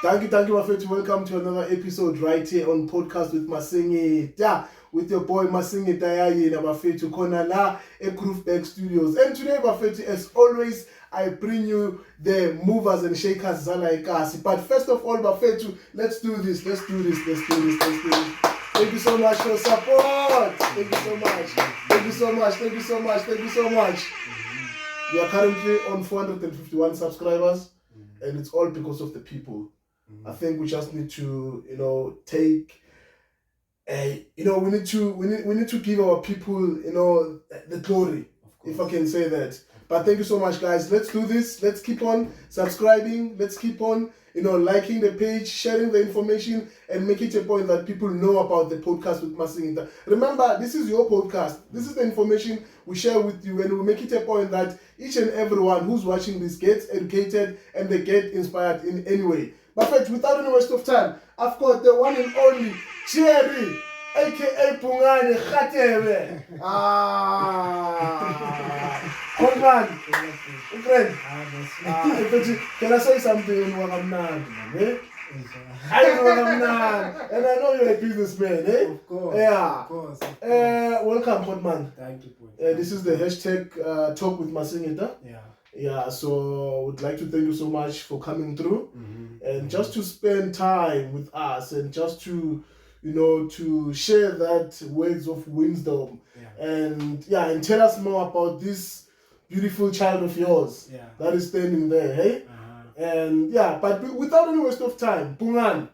Thank you, Bafethu. Welcome to another episode right here on Podcast with Masingita, with your boy Masingita Yayina Bafethu Kona la Groovebag Studios. And today, Bafethu, as always, I bring you the movers and shakers Zalaikasi. But first of all, Bafethu, let's do this. Thank you so much for support. Thank you so much. We are currently on 451 subscribers, and it's all because of the people. I think we just need to, take we need to give our people, the glory, if I can say that. But thank you so much, guys. Let's do this. Let's keep on subscribing. Let's keep on, liking the page, sharing the information, and make it a point that people know about the podcast with Masingita. Remember, this is your podcast. This is the information we share with you, and we make it a point that each and everyone who's watching this gets educated and they get inspired in any way. But without any waste of time, I've got the one and only Jerry, aka Bhungane Radebe. Bhungane, friend. Can I say something? I know and I know you're a businessman, eh? Of course. Yeah. Of course. Welcome, Bhungane. Thank you, this is the hashtag Talk with Masingita. Yeah, so I would like to thank you so much for coming through and just to spend time with us and just to, to share that words of wisdom and tell us more about this beautiful child of yours that is standing there, hey? And but without any waste of time, Bhungane.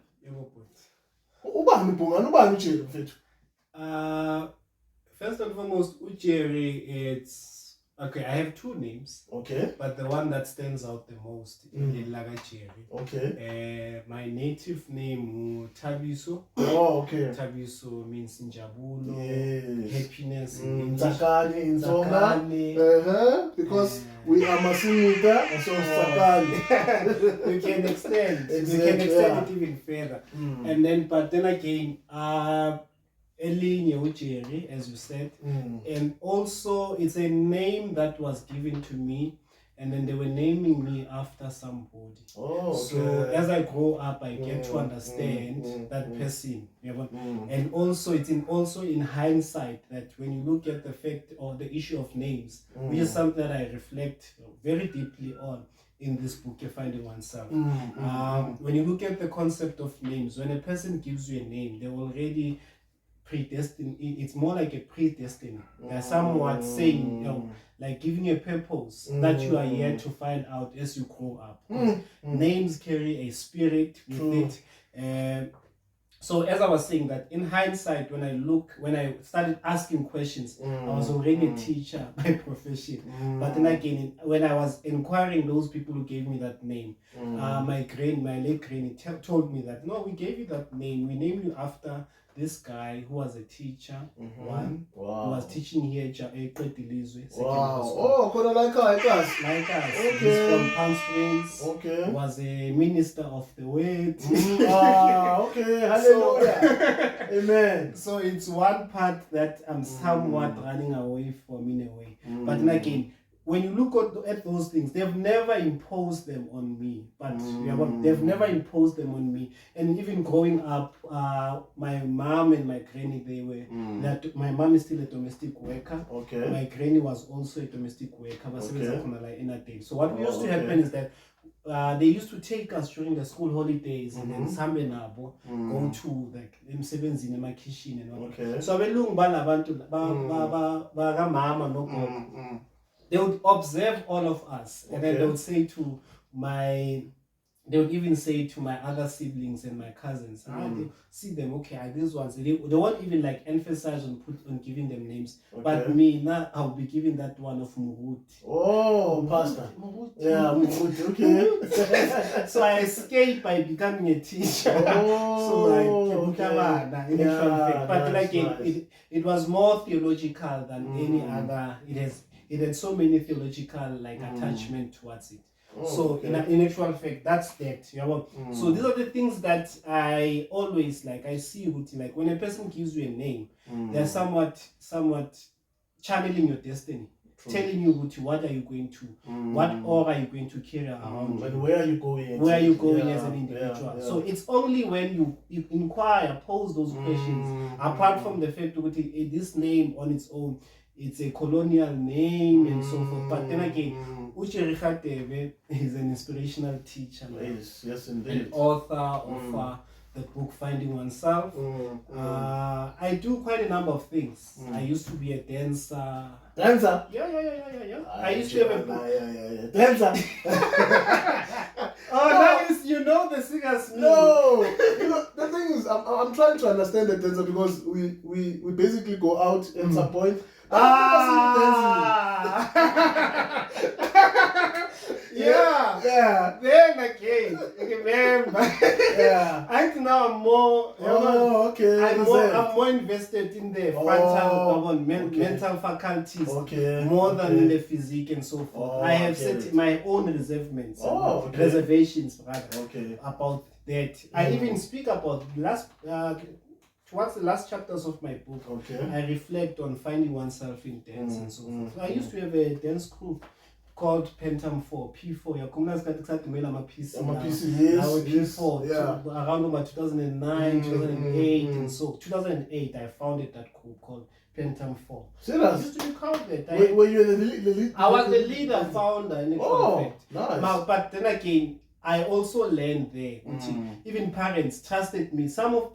First and foremost, Jerry, it's okay. I have two names. Okay. But the one that stands out the most is Laga Jerry. Okay. My native name Tabiso. Oh, okay. Tabiso means Njabulo, happiness. Sakani in Zonga. Because we are Masingita, so Sakani. We can extend. Exactly, we can extend it even further. And then, but then again, Elinye Jerry, as you said, and also it's a name that was given to me, and then they were naming me after somebody. Oh, okay. So as I grow up, I get to understand that person. And also it's also in hindsight that when you look at the fact or the issue of names, which is something that I reflect very deeply on in this book, You're Finding Oneself. When you look at the concept of names, when a person gives you a name, they already predestined. It's more like a predestiny. They're somewhat saying, like giving you a purpose that you are here to find out as you grow up. Names carry a spirit with it. So as I was saying that in hindsight, when I started asking questions, I was already a teacher by profession. But then again, when I was inquiring those people who gave me that name, my late granny told me that, no, we gave you that name. We named you after this guy who was a teacher, who was teaching here at Eqedilizwe. Wow. Oh, like us. Like us. Okay. He's from Palm Springs. Okay. Was a minister of the word. Okay. Hallelujah. Amen. So it's one part that I'm somewhat running away from in a way. But then again, when you look at those things, they've never imposed them on me. But they've never imposed them on me. And even growing up, my mom and my granny, they were that my mom is still a domestic worker. Okay. My granny was also a domestic worker. Okay. So what used to happen is that they used to take us during the school holidays and then sambe nabo go to like emsebenzi in my kitchen and all. Okay. So abelungu banabantu ba mama no gogo. They would observe all of us, and then they would even say to my other siblings and my cousins, they see them, okay, these ones, they won't even like emphasize on giving them names. Okay. But me, now I'll be giving that one of Muruti. Oh, Pastor. Muruti. Yeah, Muruti, okay. So I escaped by becoming a teacher. So but like it was more theological than any other. It had so many theological attachment towards it. So in actual fact, that's that. So these are the things that I always I see with when a person gives you a name, they're somewhat channeling your destiny. telling you what are you going to, what aura are you going to carry around you, and where are you going? Where are you going as an individual? So it's only when you inquire, pose those questions, apart from the fact that this name on its own, it's a colonial name and so forth. But then again, Jerry Radebe is an inspirational teacher. Yes, indeed. An author of the book Finding Oneself. I do quite a number of things. I used to be a dancer. Dancer? Yeah. I used to have a book. Dancer? Nice. You know the singers. No. The thing is, I'm trying to understand the dancer because we basically go out at some point. Yeah. Then again, remember. I think now I'm more. Okay. I'm more invested in the frontal mental faculties more than in the physique and so forth. I have set my own reservations, reservations rather, about that. I even speak about towards the last chapters of my book. I reflect on finding oneself in dance and so forth. So I used to have a dance group called Pentam 4, P4. P4 around about 2009, 2008 and so 2008 I founded that group called Pentam 4. Serious? I used to be called that. Were you the lead? I was the leader, founder, and nice. But then again, I also learned there. Even parents trusted me. Some of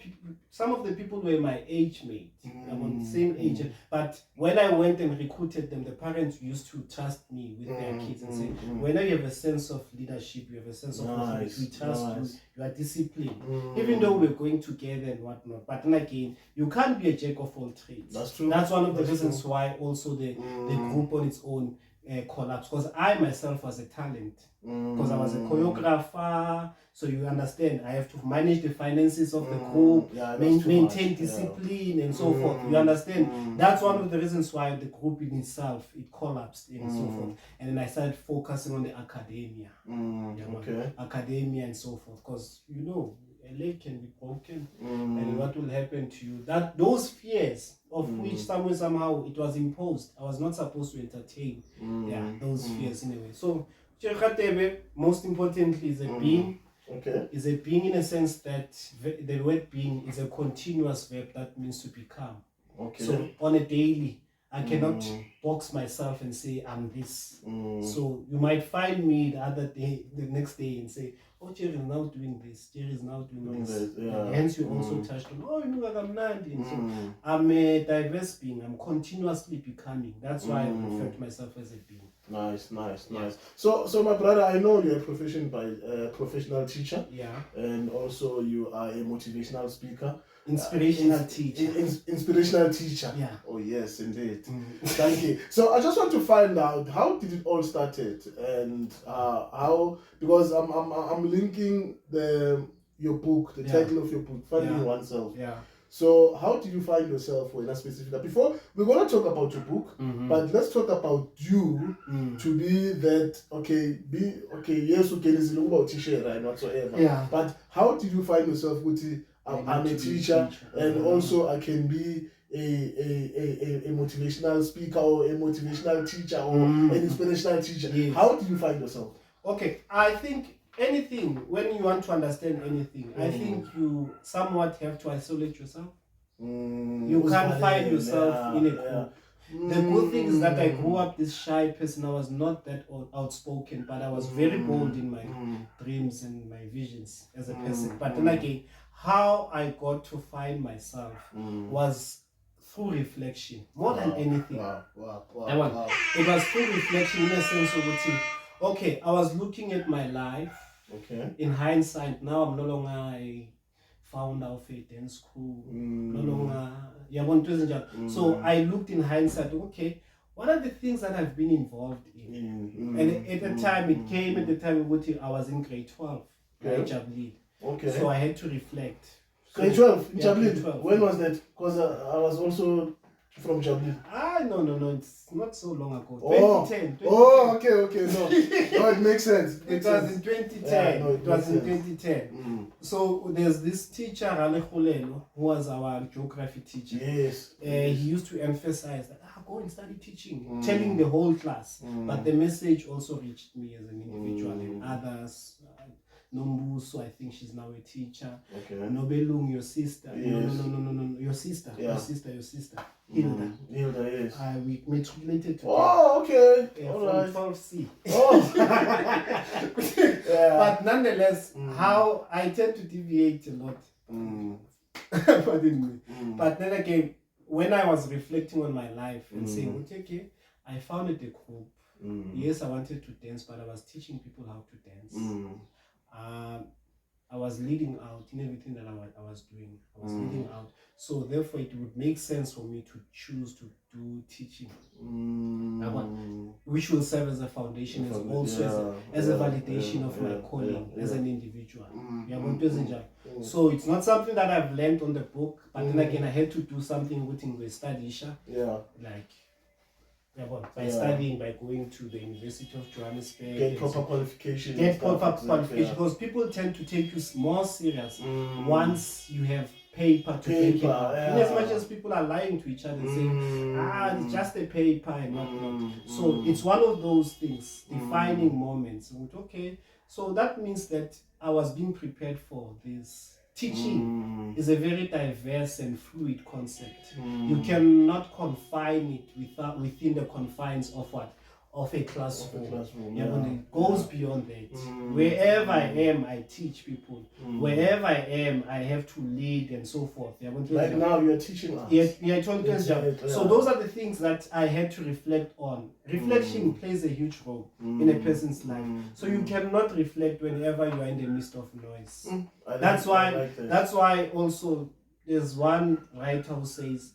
the people were my age mate. I'm on the same age. But when I went and recruited them, the parents used to trust me with their kids and say, when you have a sense of leadership, you have a sense of authority, we trust you, you are disciplined. Even though we're going together and whatnot. But then again, you can't be a jack of all trades. That's true. That's one of the reasons why also the group on its own collapsed, because I myself was a talent, because I was a choreographer, so you understand I have to manage the finances of the group, maintain discipline and so forth, you understand. That's one of the reasons why the group in itself, it collapsed and so forth. And then I started focusing on the academia, academia and so forth, because a leg can be broken, and what will happen to you? That those fears of which somehow it was imposed, I was not supposed to entertain. Those fears in a way. So Jerry Radebe, most importantly, is a being. Is a being in a sense that the word being is a continuous verb that means to become. So on a daily, I cannot box myself and say I'm this. So you might find me the next day and say, oh, Jerry is now doing this, Jerry is now doing this. Hence you also touched on, I'm Nandi. So I'm a diverse being, I'm continuously becoming. That's why I refer to myself as a being. Nice. So my brother, I know you're a professional teacher. And also you are a motivational speaker. Inspirational teacher. Inspirational teacher. Oh yes, indeed. Thank you. So I just want to find out, how did it all started, and how, because I'm linking your book, the title of your book, Finding Oneself. So how did you find yourself in a specific? Before we're gonna talk about your book, but let's talk about you to be that yes, is about teacher and whatsoever. But how did you find yourself with I'm a teacher, and also I can be a motivational speaker or a motivational teacher or an inspirational teacher. How do you find yourself? Okay, I think anything, when you want to understand anything, I think you somewhat have to isolate yourself. You can't find yourself in a group. The good thing is that I grew up this shy person. I was not that outspoken, but I was very bold in my dreams and my visions as a person. But then again, how I got to find myself was through reflection, more than anything. It was through reflection in a sense of, I was looking at my life. In hindsight, now I'm no longer a founder of a dance school, no longer. So I looked in hindsight, what are the things that I've been involved in? And at the time, it came at the time I was in grade 12, Jablid. So I had to reflect. Grade 12 in Jablid? When was that? Because I was also from Jablid. No, it's not so long ago. 2010. Okay. No, it makes sense. It was in 2010. It was in 2010. So there's this teacher, Rale Khulelo, who was our geography teacher. Yes. He used to emphasize that go and study teaching, telling the whole class. But the message also reached me as an individual and others. Nombuso, I think she's now a teacher. Okay. Nobelung, your sister. Yes. No, your sister. Yeah. Your sister. Hilda. Hilda, yes. We matriculated together. Oh, okay. From All right. 12C. Oh. Yeah. But nonetheless, how I tend to deviate a lot. Pardon me. But then again, when I was reflecting on my life and saying, okay, I founded a group. Yes, I wanted to dance, but I was teaching people how to dance. I was leading out in everything that I was doing. I was leading out. So therefore, it would make sense for me to choose to do teaching, which will serve as a foundation, as also as a validation of my calling as an individual. So it's not something that I've learned on the book, but then again, I had to do something within the study, like by studying, by going to the University of Johannesburg, get proper qualification, because people tend to take you more serious once you have paper to take it out. In as much as people are lying to each other and saying, it's just a paper and whatnot. So it's one of those things, defining moments. Okay, so that means that I was being prepared for this. Teaching is a very diverse and fluid concept. You cannot confine it within the confines of what? Of a classroom. It goes beyond that. Wherever I am, I teach people. Wherever I am, I have to lead and so forth. Like now, you're teaching us. So those are the things that I had to reflect on. Reflection plays a huge role in a person's life. So you cannot reflect whenever you are in the midst of noise. That's why also there's one writer who says,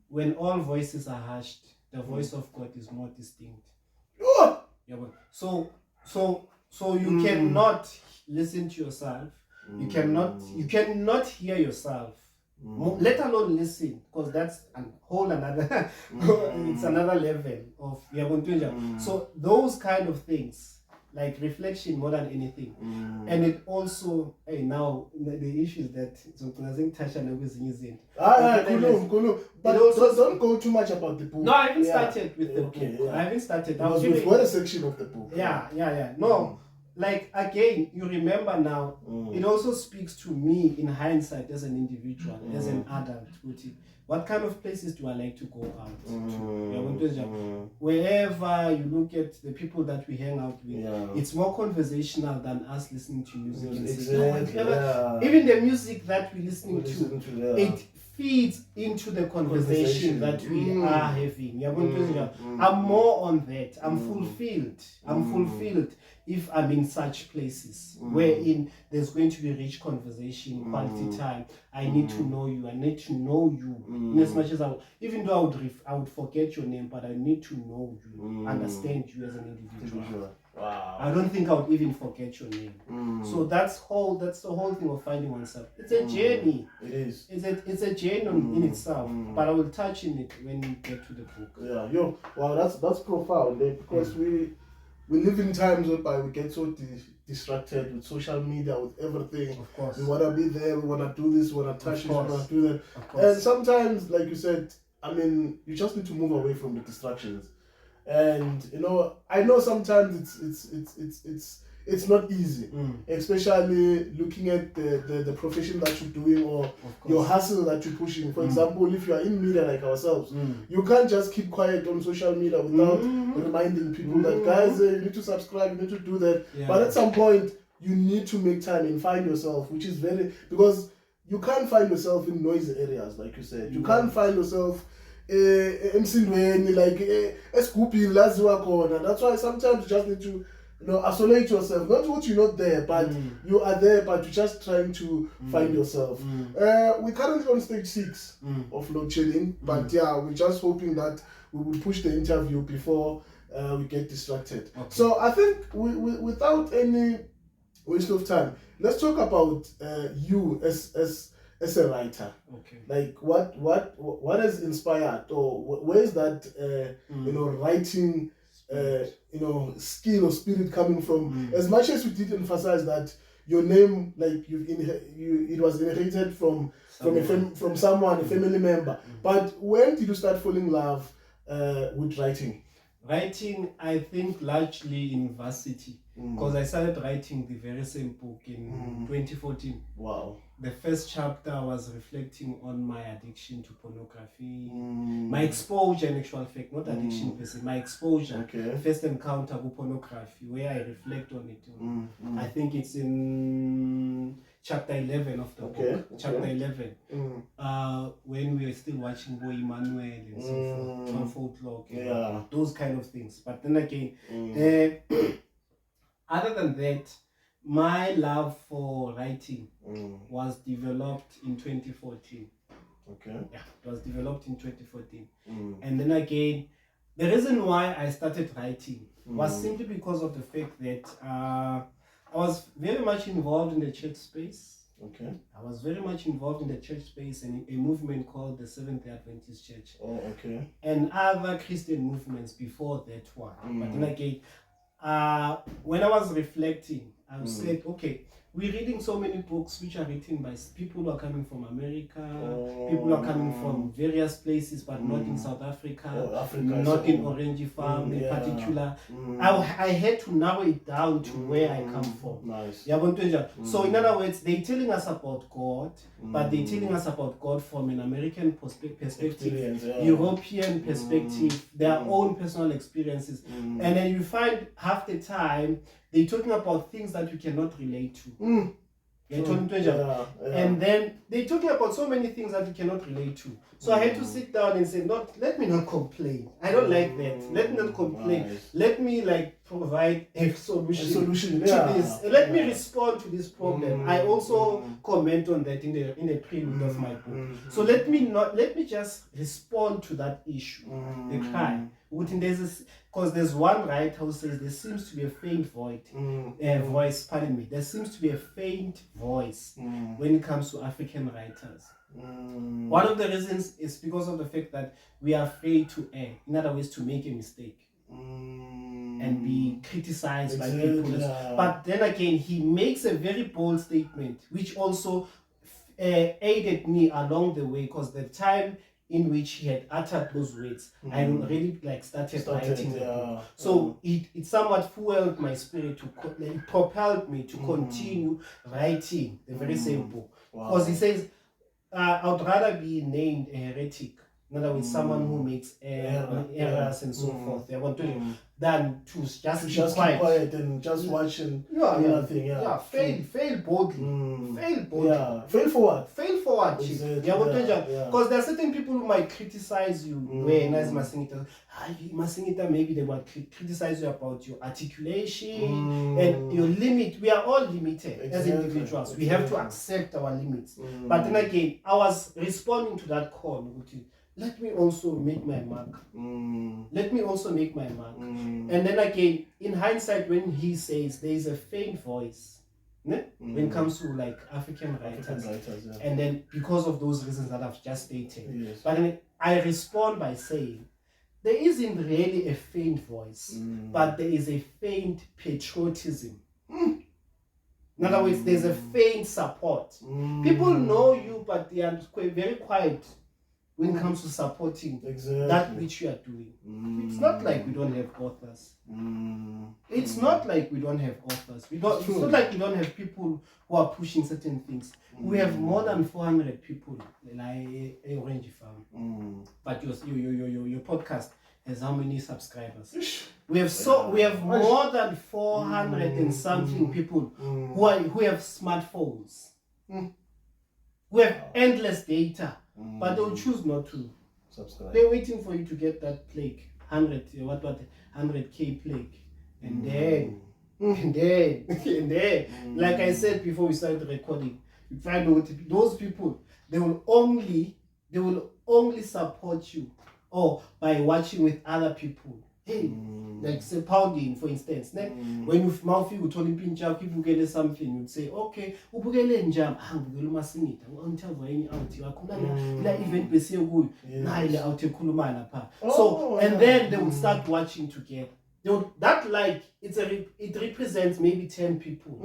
when all voices are hushed, the voice of God is more distinct. So you cannot listen to yourself. You cannot hear yourself. Let alone listen, because that's a whole another. It's another level of So those kind of things, like reflection more than anything, and it also now the issue is that but don't go too much about the book. No, I haven't started with the book. I haven't started. Because we've got a section of the book. No, like again, you remember now. It also speaks to me in hindsight as an individual, as an adult. What kind of places do I like to go out to? Wherever you look at the people that we hang out with, it's more conversational than us listening to music. Even the music that we're listening to, it feeds into the conversation that we are having. I'm more on that. I'm fulfilled if I'm in such places wherein there's going to be rich conversation, quality time. I need to know you. I need to know you. In as much as even though I would forget your name, but I need to know you, understand you as an individual. Wow. I don't think I would even forget your name. So that's the whole thing of finding oneself. It's a journey. It is. It's a journey in itself. But I will touch in it when we get to the book. Wow, that's profound, because we live in times whereby we get so distracted with social media, with everything. Of course. We want to be there, we want to do this, we want to touch this, we want to do that. And sometimes, like you said, you just need to move away from the distractions. And I know sometimes it's not easy, especially looking at the profession that you're doing or your hustle that you're pushing. For example, if you are in media like ourselves, you can't just keep quiet on social media without reminding people that, guys, you need to subscribe, you need to do that. But at some point, you need to make time and find yourself, which is because you can't find yourself in noisy areas, like you said. You can't find yourself emsindweni, like esgubhini laziwa khona. That's why sometimes you just need to isolate yourself. Not what you're not there, but you are there, but you're just trying to find yourself. We're currently on stage 6 of load shedding, but we're just hoping that we will push the interview before we get distracted. So I think without any waste of time, let's talk about you as a writer. Like what has inspired, or where is that writing skill or spirit coming from? As much as we did emphasize that your name, like it was inherited from someone, a family member. But when did you start falling in love with writing? Writing, I think largely in varsity, because I started writing the very same book in 2014. Wow. The first chapter was reflecting on my addiction to pornography, my exposure in actual fact, not addiction per se, my exposure, first encounter with pornography, where I reflect on it. I think it's in chapter 11 of the book, chapter 11, when we were still watching Boy Emmanuel and so forth, 12 o'clock, those kind of things. But then again, other than that, my love for writing was developed in 2014. Okay. Yeah, it was developed in 2014. And then again, the reason why I started writing was simply because of the fact that I was very much involved in the church space. Okay. I was very much involved in the church space and a movement called the Seventh-day Adventist Church. Oh, okay. And other Christian movements before that one. But then again, when I was reflecting, I said, okay, we're reading so many books which are written by people who are coming from America, people who are coming from various places, but not in South Africa, not in Orange Farm in particular. I had to narrow it down to where I come from. Nice. So in other words, they're telling us about God, but they're telling us about God from an American perspective, European perspective, their own personal experiences. And then you find half the time they're talking about things that you cannot relate to. And then they're talking about so many things that you cannot relate to. So I had to sit down and say, let me not complain. I don't like that. Let me not complain. Nice. Let me provide a solution to this. Let me respond to this problem. I also comment on that in the prelude of my book. So let me just respond to that issue, the cry. Because there's one writer who says there seems to be a faint voice. There seems to be a faint voice when it comes to African writers. One of the reasons is because of the fact that we are afraid to err. In other words, to make a mistake and be criticized by people. But then again, he makes a very bold statement, which also aided me along the way, because the time in which he had uttered those words, I already started writing the book. So it somewhat fueled my spirit it propelled me to continue writing the very same book. Because he says, I would rather be named a heretic, in other words, someone who makes errors and so forth, than to just keep quiet and just watching nothing. Fail boldly. Fail forward. Because there are certain people who might criticize you. As Masingita, maybe they might criticize you about your articulation and your limit. We are all limited as individuals. We have to accept our limits. But then again, I was responding to that call. Let me also make my mark. Let me also make my mark. And then again, in hindsight, when he says there is a faint voice, when it comes to African writers, and then because of those reasons that I've just stated, but then I respond by saying there isn't really a faint voice, but there is a faint patriotism. In other words, there's a faint support. People know you, but they are very quiet when it comes to supporting that which you are doing. It's not like we don't have authors. It's not like we don't have authors. It's not like we don't have people who are pushing certain things. We have more than 400 people like a Orange Farm. But your podcast has how many subscribers? We have more than 400 and something people who have smartphones, who have endless data. But they'll choose not to subscribe. They're waiting for you to get that plague, 100K plague, and then, like I said before we started recording, you find out those people, they will only support you, or by watching with other people. Like say Bhungane, for instance, when you mawufika uthola impintsha yakho ibukele something, you'd say, okay, ubukele njani? Ngibukele uMasingita, ngithava enye out yakhula la event besiye kuyo, nayi le out ekhuluma lapha. So and then they would start watching together. That it represents maybe 10 people.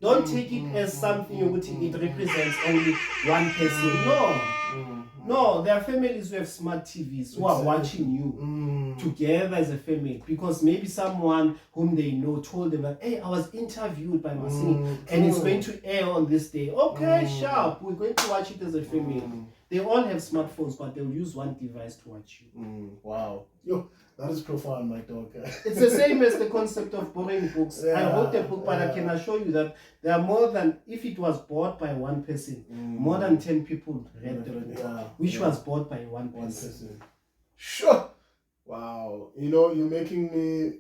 Don't take it as something it represents only one person. No. No, there are families who have smart TVs who are watching you together as a family, because maybe someone whom they know told them that, hey, I was interviewed by Masingita and it's going to air on this day. Okay, sharp. We're going to watch it as a family. They all have smartphones, but they'll use one device to watch you. Wow. Yo, that is profound, my dog. It's the same as the concept of borrowing books. I wrote a book, but I can assure you that there are more than, if it was bought by one person, more than 10 people read the book, which was bought by one person. Sure. Wow. You know, you're making me,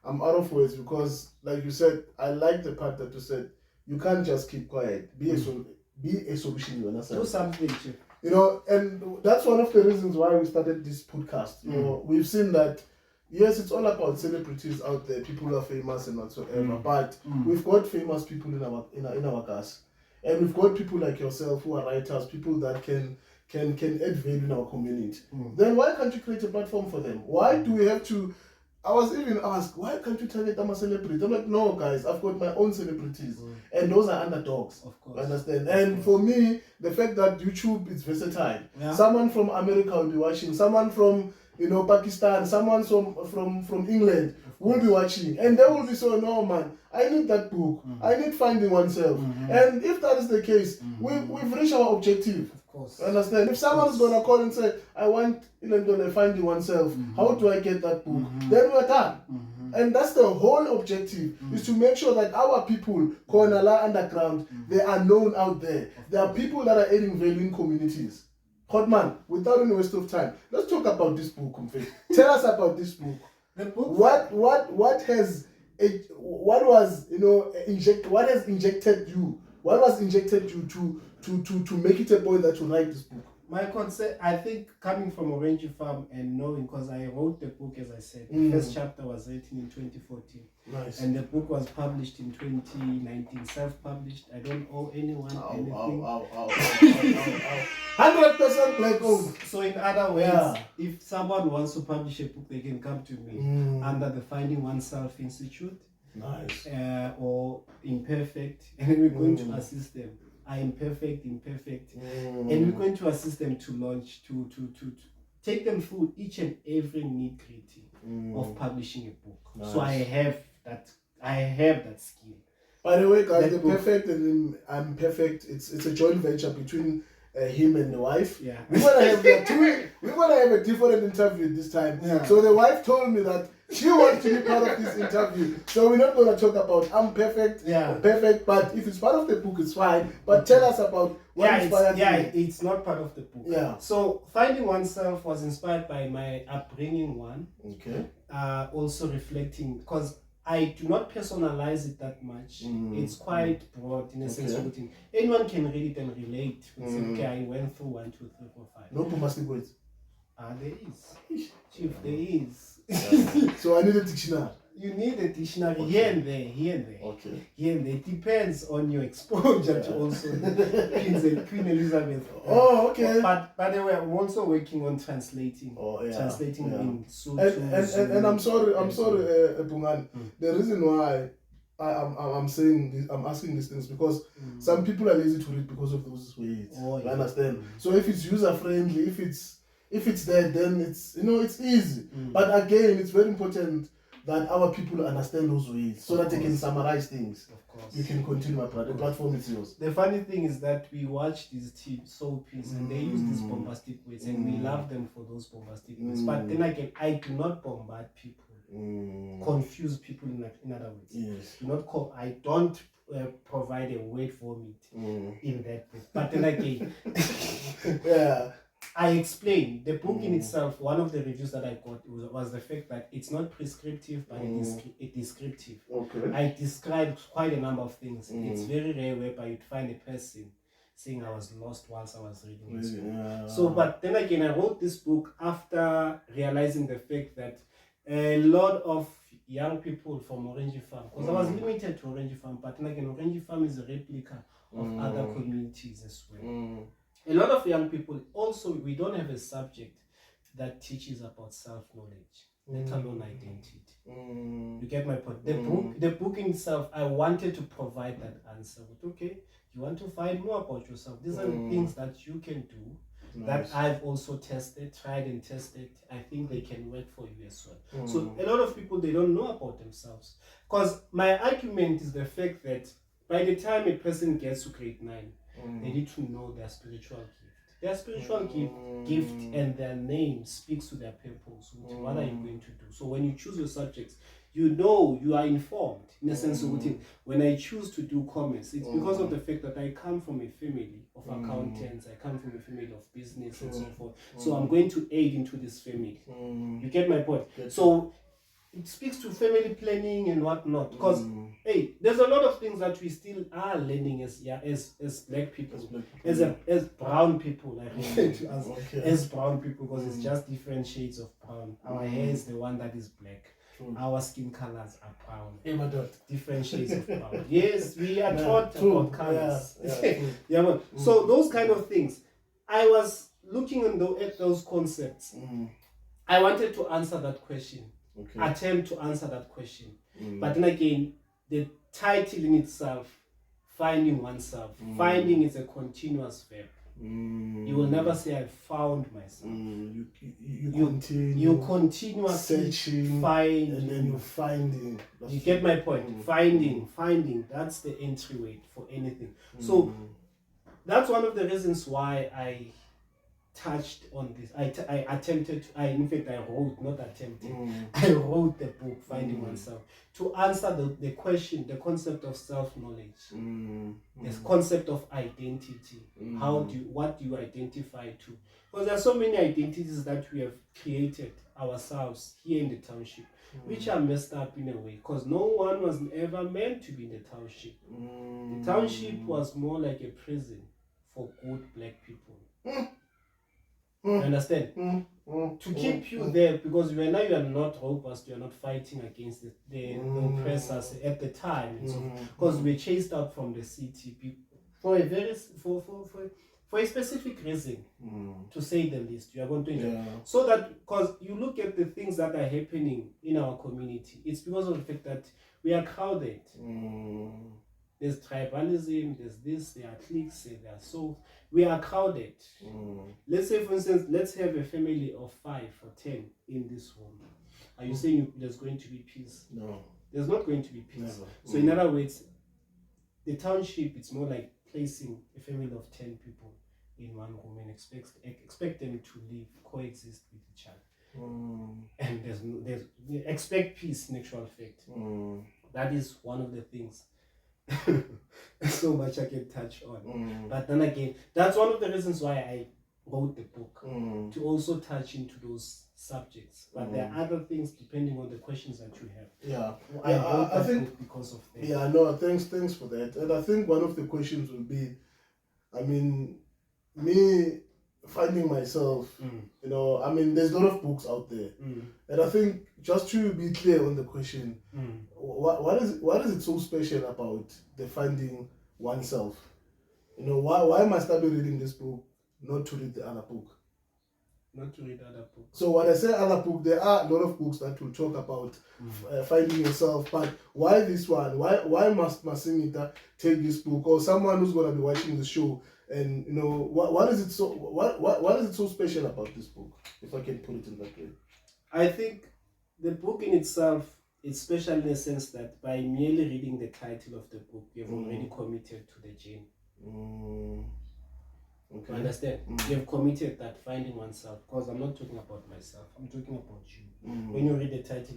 I'm out of words, because like you said, I like the part that you said, you can't just keep quiet. Be a solution, you understand? Do something, Chief. You know, and that's one of the reasons why we started this podcast. You know, we've seen that, yes, it's all about celebrities out there, people who are famous and whatsoever, but we've got famous people in our cast. And we've got people like yourself who are writers, people that can add value in our community. Then why can't you create a platform for them? Why do we have to? I was even asked, why can't you target them as celebrities? I'm like, no, guys, I've got my own celebrities, and those are underdogs. Of course, understand? And for me, the fact that YouTube is versatile. Someone from America will be watching. Someone from Pakistan. Someone from England will be watching, and they will be so, no, man, I need that book. I need Finding Oneself. And if that is the case, we've reached our objective. Understand? If someone's gonna call and say, I want Finding Oneself, how do I get that book? Then we're done. And that's the whole objective, is to make sure that our people, Koanala Underground, they are known out there. There are people that are adding value in communities. Hotman, without any waste of time, let's talk about this book, Kumfe. Tell us about this book. The book. What was injected you? What was injected you to make it a point that you write this book? My concept, I think, coming from Orange Farm and knowing, because I wrote the book, as I said, the first chapter was written in 2014. Nice. And the book was published in 2019, self-published. I don't owe anyone anything. 100% black owned. So in other words, if someone wants to publish a book, they can come to me under the Finding Oneself Institute. Nice. Or Imperfect, and we're going to assist them. I am perfect, imperfect, and we're going to assist them to launch, to take them through each and every nitty-gritty of publishing a book. Nice. So I have that skill. By the way, guys, the Perfect and I'm Perfect, it's a joint venture between him and the wife. Yeah. We're gonna have a different interview this time. Yeah. So the wife told me that she wants to be part of this interview. So we're not gonna talk about I'm perfect or perfect, but if it's part of the book, it's fine. But tell us about what inspired you. It's not part of the book. Yeah. So Finding Oneself was inspired by my upbringing. Okay. Also reflecting, because I do not personalize it that much. It's quite broad in a sense. Anyone can read it and relate. Say, okay, I went through 1, 2, 3, 4, 5. No bombastic words. There is. Chief, there is. So I need a dictionary. You need a dictionary here and there. Okay. Here and there. It depends on your exposure to also Queen Elizabeth. Oh, okay. But by the way, I'm also working on translating. Translating in Zulu. And I'm sorry, Bhungane. The reason why I'm saying this, I'm asking these things, because some people are lazy to read because of those words. You understand? So if it's user friendly, if it's there, then it's it's easy. But again, it's very important that our people understand those ways, so that they can summarize things. Of course. You can continue, my brother. The platform is yours. The funny thing is that we watch these soapies and they use these bombastic words, and we love them for those bombastic words. But then again, I do not bombard people, confuse people in other words. Yes. I don't provide a word vomit in that book. But then again, I explained the book in itself. One of the reviews that I got was the fact that it's not prescriptive, but it is descriptive. Okay. I described quite a number of things. It's very rare whereby you'd find a person saying I was lost whilst I was reading this book. So, but then again, I wrote this book after realizing the fact that a lot of young people from Orange Farm, because I was limited to Orange Farm, but then again, Orange Farm is a replica of other communities as well. A lot of young people, also, we don't have a subject that teaches about self-knowledge. let alone identity. You get my point? The book in itself, I wanted to provide that answer. But okay, you want to find more about yourself. These are the things that you can do that I've also tried and tested. I think they can work for you as well. So a lot of people, they don't know about themselves. Because my argument is the fact that by the time a person gets to grade 9, they need to know their spiritual gift. Their spiritual gift and their name speaks to their purpose. What are you going to do? So when you choose your subjects, you know you are informed in a sense of when I choose to do commerce, it's because of the fact that I come from a family of accountants, I come from a family of business and so forth. So I'm going to aid into this family. You get my point? So it speaks to family planning and whatnot. Because hey, there's a lot of things that we still are learning as black people, as brown people. I refer to as brown people because it's just different shades of brown. Our hair is the one that is black. Our skin colors are brown. Different shades of brown. Yes, we are taught about colors. So those kind of things. I was looking at those concepts. I wanted to answer that question. Attempt to answer that question. But then again, the title in itself, finding oneself. Finding is a continuous verb. You will never say I found myself. You continuously searching, find, and then you're finding. You get my point? Finding. That's the entryway for anything. So that's one of the reasons why I touched on this. I attempted. I wrote, not attempted. I wrote the book, Finding Oneself, to answer the question, the concept of self-knowledge, the concept of identity. What do you identify to? Because there are so many identities that we have created ourselves here in the township, which are messed up in a way. Because no one was ever meant to be in the township. The township was more like a prison for good black people. You understand? To keep you there, because now you are not robust, you are not fighting against the oppressors at the time, because we were chased out from the city for a specific reason, to say the least. You are going to so that, because you look at the things that are happening in our community, it's because of the fact that we are crowded. There's tribalism, there's this, there are cliques, there are so. We are crowded. Let's say, for instance, let's have a family of 5 or 10 in this room. Are you saying there's going to be peace? No. There's not going to be peace. Never. So in other words, the township, it's more like placing a family of 10 people in one room and expect them to live, coexist with each other. And there's expect peace in actual fact. That is one of the things. So much I can touch on. But then again, that's one of the reasons why I wrote the book, to also touch into those subjects. But there are other things depending on the questions that you have. I think book because of that. Thanks for that. And I think one of the questions will be, me finding myself, there's a lot of books out there. And I think, just to be clear on the question, what is it so special about the finding oneself? Why must I be reading this book, not to read the other book? Not to read other books. So when I say other book, there are a lot of books that will talk about finding yourself. But why this one? Why must Masingita take this book, or someone who's going to be watching the show? And what is it so special about this book, if I can put it in that way? I think the book in itself is special in the sense that by merely reading the title of the book, you've already committed to the journey. Okay. You understand? You've committed that finding oneself, because I'm not talking about myself, I'm talking about you. When you read the title,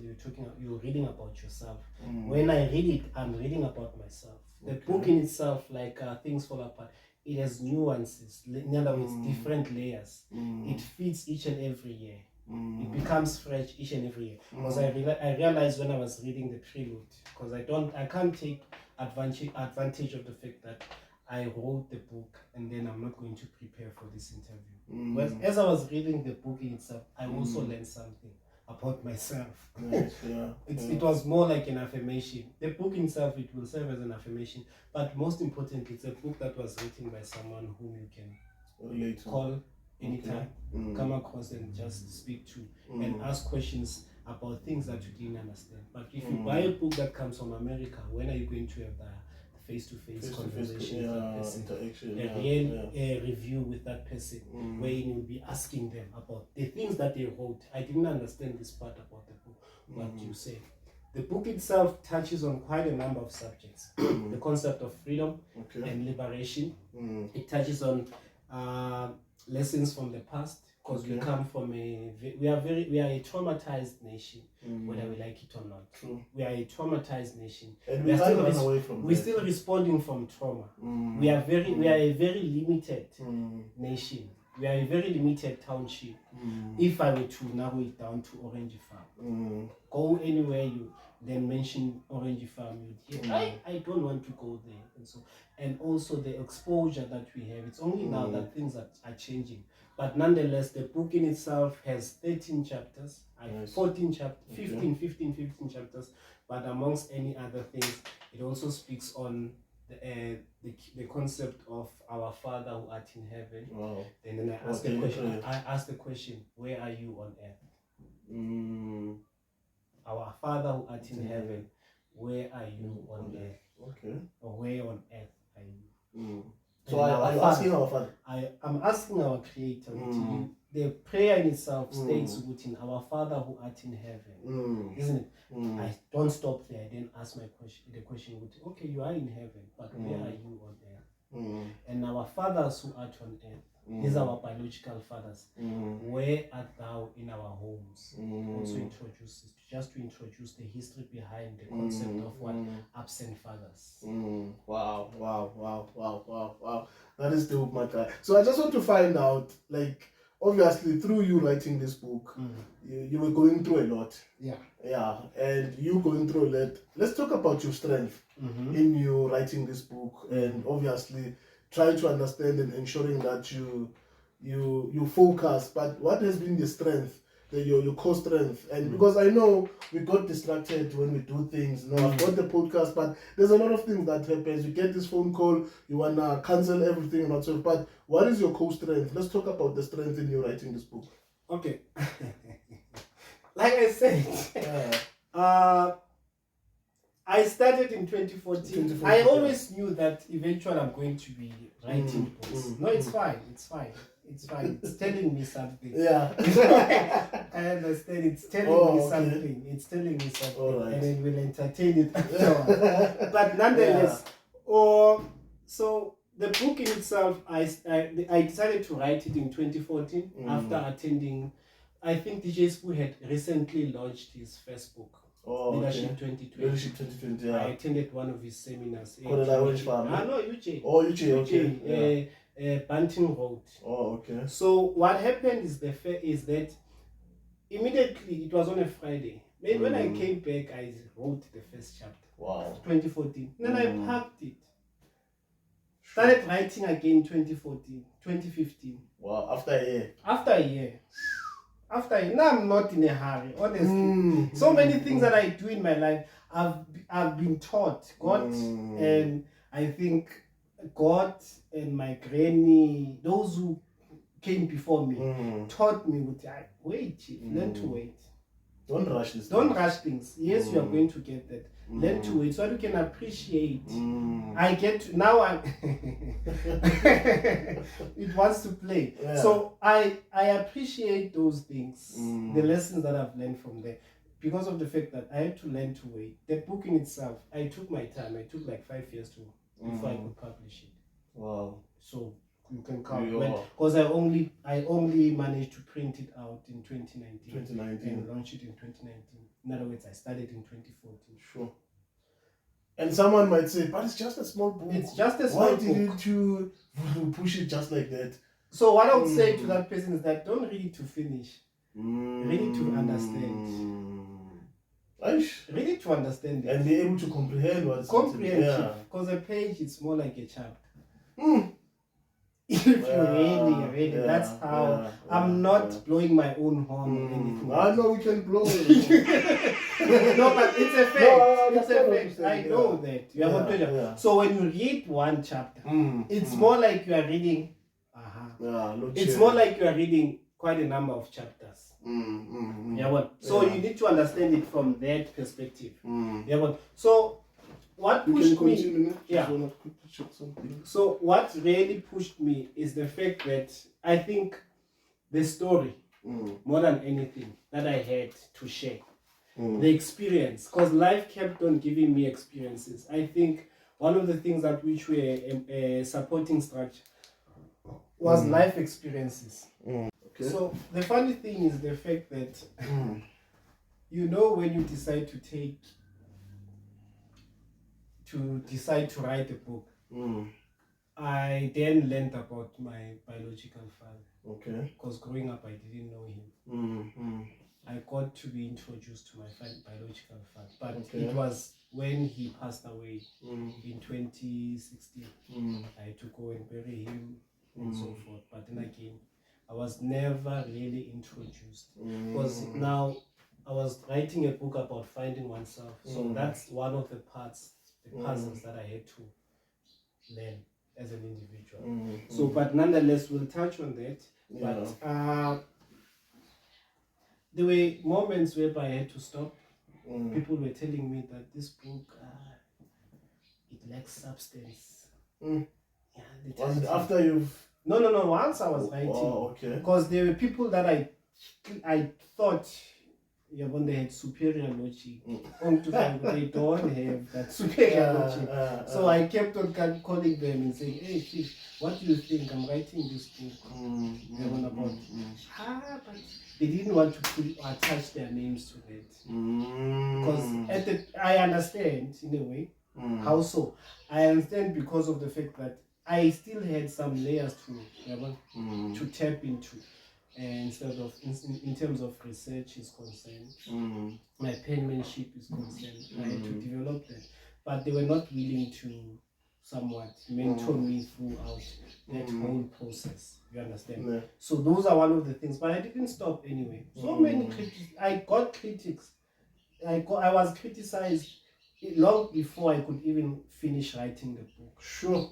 you're reading about yourself. When I read it, I'm reading about myself. The book in itself, like Things Fall Apart, it has nuances, in other words, different layers. It fits each and every year. It becomes fresh each and every year. Because I realized when I was reading the prelude, because I can't take advantage of the fact that I wrote the book and then I'm not going to prepare for this interview. But as I was reading the book in itself, I also learned something about myself. It was more like an affirmation. The book in itself, it will serve as an affirmation, but most importantly, it's a book that was written by someone whom you can relate to, call anytime, come across and just speak to, and ask questions about things that you didn't understand. But if you buy a book that comes from America, when are you going to have the face-to-face conversation with that person, a real review with that person, where you'll be asking them about the things that they wrote. I didn't understand this part about the book, what you said. The book itself touches on quite a number of subjects. The concept of freedom and liberation. It touches on lessons from the past, because we come from we are a traumatized nation, whether we like it or not. True. We are a traumatized nation, and we can't run away from we're still responding from trauma. We are a very limited nation. We are a very limited township. If I were to narrow it down to Orange Farm, go anywhere you then mention Orange Farm, you'd hear, I don't want to go there. And also the exposure that we have. It's only now that things are changing. But nonetheless, the book in itself has 13 chapters, 14 chapters, 15 chapters. But amongst any other things, it also speaks on the concept of our Father who art in heaven. Wow. And then I ask the question, where are you on earth? Our Father who art in heaven, where are you on earth? Okay. Or where on earth are you? So are you asking our Father? I'm asking our Creator. The prayer in itself states within our Father who art in heaven, isn't it? I don't stop there. I then ask the question would, okay, you are in heaven, but where are you on earth? And our fathers who art on earth, these are our biological fathers. Where art thou in our homes? Also just to introduce the history behind the concept of what absent fathers. Wow. That is dope, my guy. So I just want to find out, like, obviously through you writing this book, you were going through a lot. Yeah, and you going through a lot. Let's talk about your strength in you writing this book, and obviously try to understand and ensuring that you focus. But what has been the strength, your core strength? And because I know we got distracted when we do things. I've got the podcast, but there's a lot of things that happens. You get this phone call, you wanna cancel everything and whatsoever. But what is your core strength? Let's talk about the strength in you writing this book. Okay. Like I said, I started in 2014. I always knew that eventually I'm going to be writing books. No, it's fine. It's telling me something. Yeah. I understand. It's telling me something. It's telling me something. Right. And then we'll entertain it afterwards. But nonetheless, so the book in itself, I decided to write it in 2014 after attending, I think DJ Spoo had recently launched his first book. Leadership 2020. Leadership 2020, yeah. I attended one of his seminars. No, UJ. Oh, UJ, okay. Banting Road. Oh, okay. So what happened is that immediately, it was on a Friday. Then when I came back, I wrote the first chapter. Wow. 2014. Then I parked it. Started writing again 2014, 2015. Wow, after a year. Now I'm not in a hurry, honestly. So many things that I do in my life, I've been taught. God, and I think God and my granny, those who came before me, taught me, wait, Chief, learn to wait. Don't rush this. Don't rush things. Yes, you are going to get that. Learn to wait so that you can appreciate. I get to, now I'm it wants to play. Yeah. So I appreciate those things, the lessons that I've learned from there, because of the fact that I had to learn to wait. The book in itself, I took my time. I took like 5 years before I could publish it. Wow. So you can count because I only managed to print it out in 2019 and launch it in 2019. In other words, I started in 2014. Sure. And someone might say, but it's just a small book. It's just a small book. Why didn't you push it just like that? So what I would say to that person is that don't read it to finish. Read it to understand. Read it to understand it. And be able to comprehend what's comprehensive. Because a page is more like a chapter. If you really, that's how I'm not blowing my own horn or anything. I know we can blow it. No, but it's a fact. It's a fact. I know that. You have a pleasure. So when you read one chapter, it's more like you are reading. It's more like you are reading quite a number of chapters. Yeah, Yeah, so you need to understand it from that perspective. Yeah, so what You pushed can me? continue. Yeah. Just wanna quickly check something. So what really pushed me is the fact that I think the story, more than anything, that I had to share, the experience, because life kept on giving me experiences. I think one of the things that which were a supporting structure was life experiences. Okay. So the funny thing is the fact that you know, when you decide to write a book, I then learned about my biological father. Okay. Because growing up I didn't know him. I got to be introduced to my biological father, but it was when he passed away in 2016. I had to go and bury him and so forth. But then again, I was never really introduced, because now I was writing a book about finding oneself. So that's one of the parts, the puzzles that I had to learn as an individual. So, but nonetheless, we'll touch on that. But there were moments whereby I had to stop. People were telling me that this book, it lacks substance. Was it after you've... No. Once I was writing. Oh, okay. Because there were people that I thought, when they had superior logic, they don't have that superior logic. So I kept on calling them and saying, "Hey, Chief, what do you think? I'm writing this book." But they didn't want to attach their names to it. Because I understand in a way. How so? I understand because of the fact that I still had some layers to tap into. And instead of in terms of research is concerned, my penmanship is concerned, I had to develop that. But they were not willing to somewhat mentor me throughout that whole process. You understand? Yeah. So those are one of the things. But I didn't stop anyway. So many critics. I got critics. I was criticized long before I could even finish writing the book. Sure.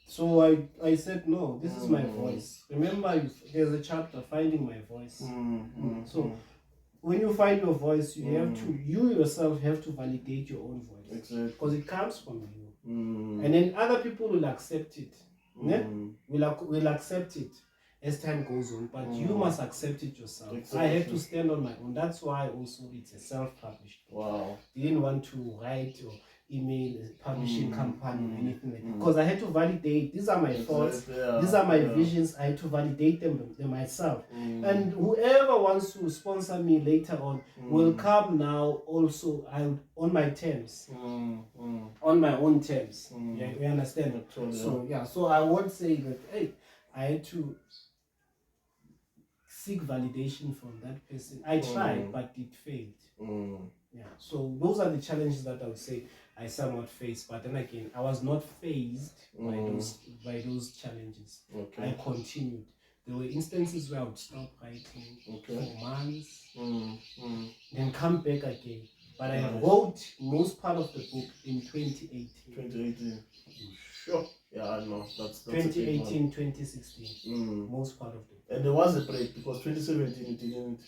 So I said, no, this is my voice. Remember, there's a chapter, Finding My Voice. So when you find your voice, you have to, you yourself have to validate your own voice. Exactly. Because it comes from you. And then other people will accept it. Will accept it as time goes on. But you must accept it yourself. Exactly. I had to stand on my own. That's why also it's a self-published book. Wow. I didn't want to write or email a publishing company or anything like that, because I had to validate, these are my thoughts, these are my visions. I had to validate them myself. And whoever wants to sponsor me later on will come now also on my terms, on my own terms. Yeah, you understand? So I won't say that, hey, I had to seek validation from that person. I tried, but it failed. Yeah, so those are the challenges that I would say I somewhat faced. But then again, I was not fazed by those challenges. I continued. There were instances where I would stop writing for months, then come back again. But I wrote most part of the book in 2018. 2018. Sure. Yeah, I know. That's 2018, 2016. Most part of the book. And there was a break because 2017 you didn't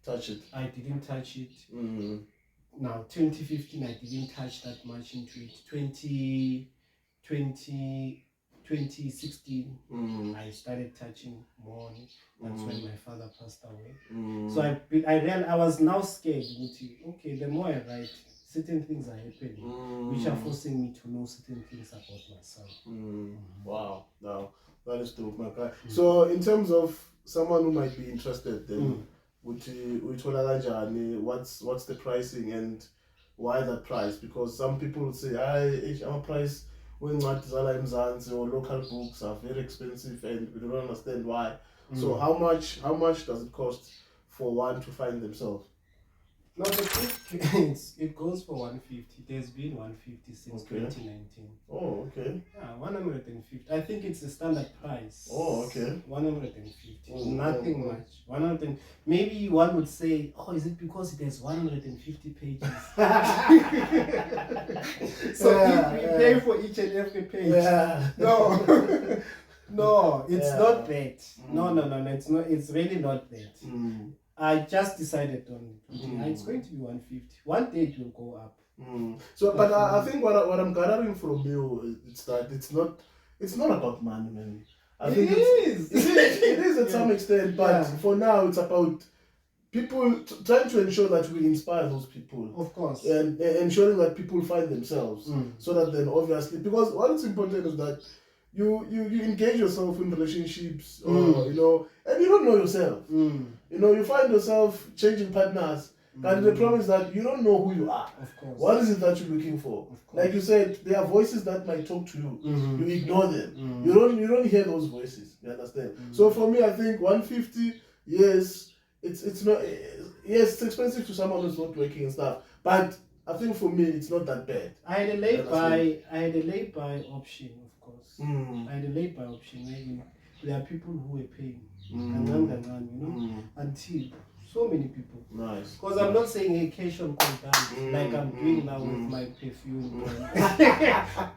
touch it. I didn't touch it. Now 2015 I didn't touch that much into it. 2016 I started touching more on it. That's when my father passed away. So I was now scared. Okay, the more I write, certain things are happening, which are forcing me to know certain things about myself. Wow, now that is dope, my guy. So in terms of someone who might be interested, then what's the pricing and why that price? Because some people say, I'm a price when or local books are very expensive and we don't understand why. So how much does it cost for one to find themselves? No, the book, it goes for 150. It has been 150 since 2019. Oh, okay. Yeah, 150. I think it's the standard price. Oh, okay. 150. Nothing much. 100. Maybe one would say, oh, is it because it has 150 pages? So if we pay for each and every page. No. No, it's Yeah. not that. No, it's not. It's really not that. I just decided on it's going to be 150. One day it will go up. So, but I think what I'm gathering from you is that it's not about money, man. I think is. It is at some extent, but for now it's about people trying to ensure that we inspire those people, of course, and ensuring that people find themselves, so that then obviously, because what is important is that you engage yourself in relationships, or and you don't know yourself. You find yourself changing partners, and the problem is that you don't know who you are. Of course. What is it that you're looking for? Like you said, there are voices that might talk to you. You ignore them. You don't hear those voices. You understand? So for me, I think 150. Yes, it's not. Yes, it's expensive to someone who's not working and stuff. But I think for me, it's not that bad. I had a lay-by option, of course. I had a lay-by option. Where there are people who were paying, until so many people. Nice. Because I'm not saying a cash on content like I'm doing now with my perfume.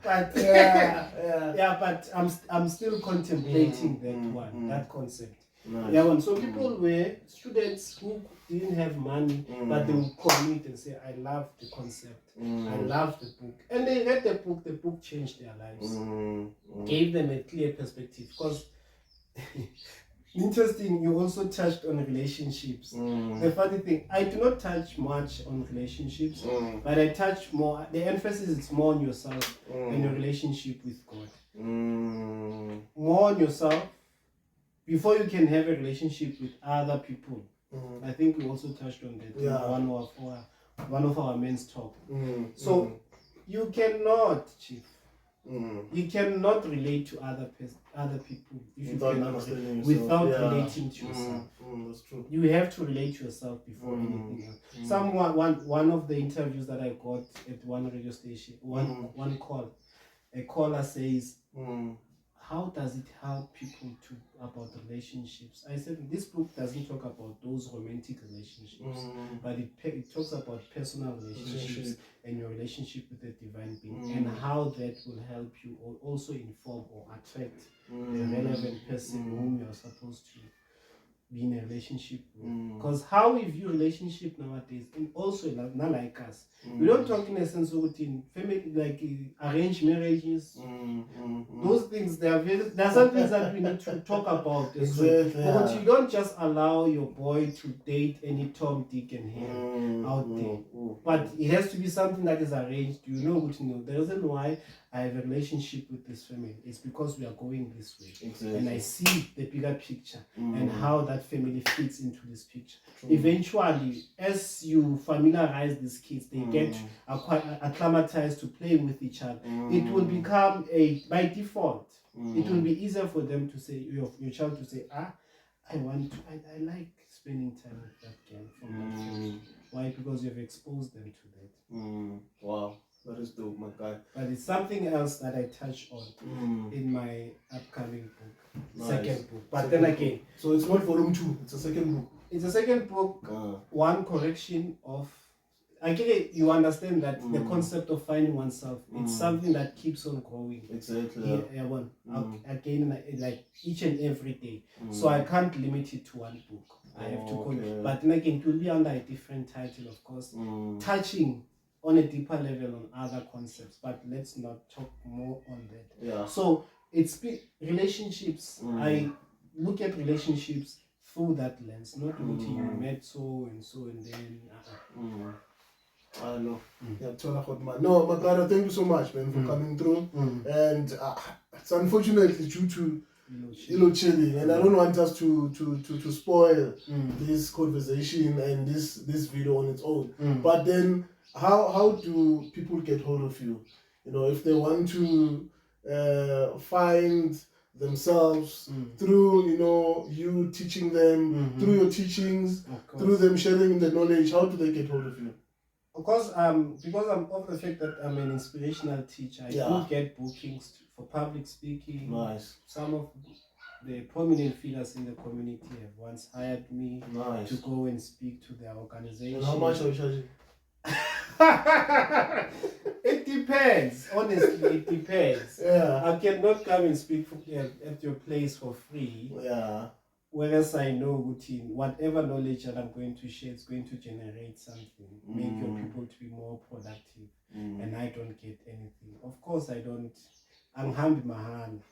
But but I'm still contemplating that concept. Nice. Yeah, so people were students who didn't have money, but they would commit and say, I love the concept, I love the book. And they read the book changed their lives, gave them a clear perspective. Because, interesting, you also touched on relationships. The funny thing, I do not touch much on relationships, but I touch more, the emphasis is more on yourself and your relationship with God. More on yourself. Before you can have a relationship with other people, I think we also touched on that in one of our men's talk. So you cannot, Chief. You cannot relate to other people without relating to yourself. That's true. You have to relate to yourself before anything else. One of the interviews that I got at one radio station, one call, a caller says, how does it help people about relationships? I said, this book doesn't talk about those romantic relationships, but it talks about personal relationships and your relationship with the divine being, and how that will help you also inform or attract the relevant person whom you are supposed to be in a relationship with. Because how we view relationship nowadays, and also not like us, we don't talk in a sense of in family, like arranged marriages. Those things, there are some things that we need to talk about as well. But you don't just allow your boy to date any Tom, Dick, and Harry out there. But it has to be something that is arranged. You know what you know. The reason why I have a relationship with this family is because we are going this way, and I see the bigger picture and how that family fits into this picture. Eventually, as you familiarize these kids, they get acclimatized to playing with each other. It will become by default. It will be easier for them to say, your child to say, I like spending time with that girl from that family. Why? Because you have exposed them to that. Wow. That is dope, my guy. But it's something else that I touch on in my upcoming book, second book. But then again, so it's not volume 2; it's a second book. It's a second book. One correction of. Again, you understand that the concept of finding oneself, it's something that keeps on growing. Exactly. Again, like each and every day. So I can't limit it to one book. I have to. But then again, it will be under a different title, of course, touching on a deeper level on other concepts, but let's not talk more on that. So it's relationships. I look at relationships through that lens, not looking you met so and so and then. I know. No, my brother, thank you so much, man, for coming through. And it's unfortunately due to chilling, and I don't want us to spoil this conversation and this video on its own. But then, how do people get hold of you? If they want to find themselves through you teaching them, through your teachings, through them sharing the knowledge, how do they get hold of you? Of course, because I'm of the fact that I'm an inspirational teacher, I do get bookings for public speaking. Nice. Some of the prominent figures in the community have once hired me to go and speak to their organization. And how much are you charging? It depends. Honestly, it depends. Yeah. I cannot come and speak at your place for free. Yeah. Whereas I know whatever knowledge that I'm going to share is going to generate something, make your people to be more productive, and I don't get anything. Of course, I'm hand my hand.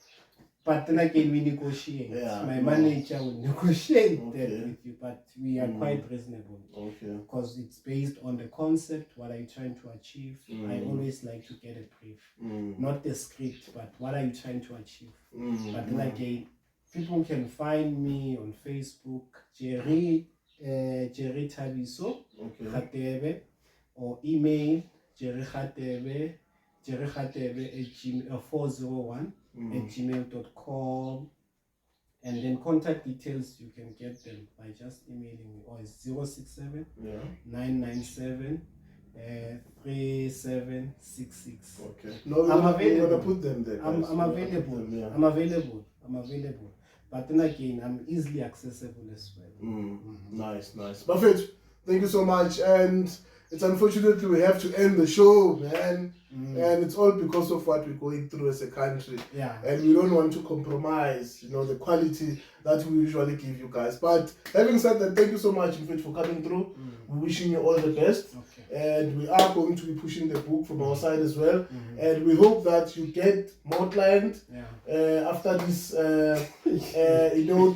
But then again, we negotiate. Yeah, My manager will negotiate that Okay. with you, but we are quite reasonable. Okay. Because it's based on the concept, what are you trying to achieve. I always like to get a brief. Not the script, but what are you trying to achieve. But then again, people can find me on Facebook, Jerry Tabiso, Radebe, or email Jerry Radebe at 401 at gmail.com. And then contact details, you can get them by just emailing me, or it's 067 997 3766. Okay. No, I'm available. We're gonna put them there. I'm We're gonna available. put them, yeah. I'm available. But then again, I'm easily accessible as well. Nice. Perfect. Thank you so much. And it's unfortunately we have to end the show, man. And it's all because of what we're going through as a country. Yeah. And we don't want to compromise, the quality that we usually give you guys. But having said that, thank you so much, in fact, for coming through. We're wishing you all the best. Okay. And we are going to be pushing the book from our side as well. And we hope that you get more clients after this,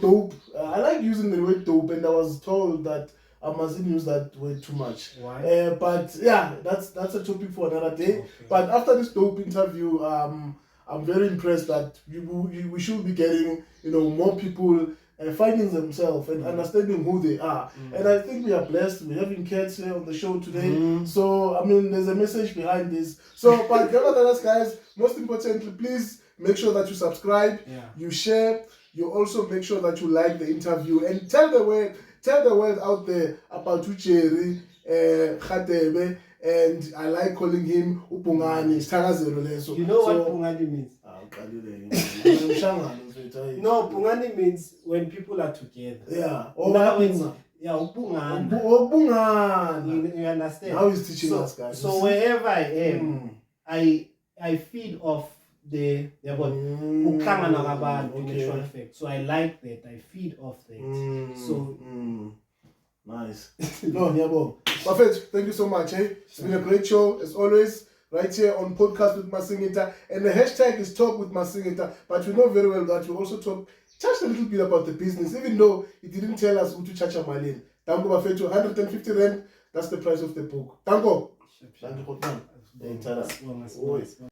dope. I like using the word dope, and I was told that I mustn't use that word too much. Why? But yeah, that's a topic for another day. Okay. But after this dope interview, I'm very impressed that we should be getting more people finding themselves and understanding who they are. And I think we are blessed. We're having kids here on the show today. So I mean, there's a message behind this. So, but nevertheless, guys, most importantly, please make sure that you subscribe, you share, you also make sure that you like the interview and tell the world out there about Jerry Radebe, and I like calling him Bhungane. You know what Bhungane means? No, Bhungane means when people are together. Yeah. Bhungane. You understand? Now he's teaching us, guys. So wherever I am, I feed off the ukuhlangana kwabantu in actual fact. So I like that. I feed off that. So nice. No, Nyabo. Perfect. Thank you so much. It's been a great show as always. Right here on Podcast with Masingita. And the hashtag is Talk with Masingita. But we know very well that we also touched a little bit about the business, even though he didn't tell us who to charge a malin. Tango Bafetu, 150 rand. That's the price of the book. Tango. Thank you.